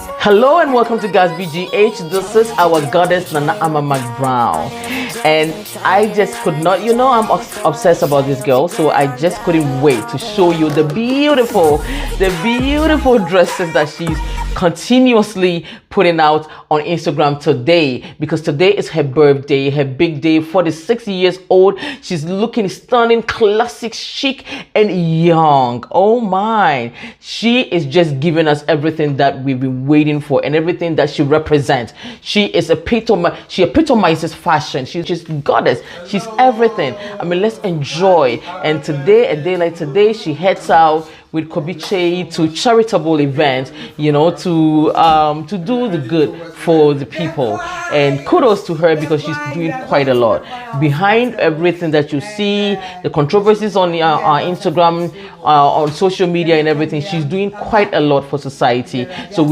Hello and welcome to God's BGH. This is our goddess Nana Ama McBrown, and I just could not, I'm obsessed about this girl, so I just couldn't wait to show you the beautiful dresses that she's continuously putting out on Instagram today, because today is her birthday, her big day. 46 years old. She's looking stunning, classic, chic, and young. Oh my, she is just giving us everything that we've been waiting for and everything that she represents. She epitomizes fashion. She's just goddess. She's everything. I mean, let's enjoy. And today, a day like today, she heads out with Kobiche to charitable events, to do the good for the people. And kudos to her, because she's doing quite a lot. Behind everything that you see, the controversies on Instagram, on social media and everything, she's doing quite a lot for society. So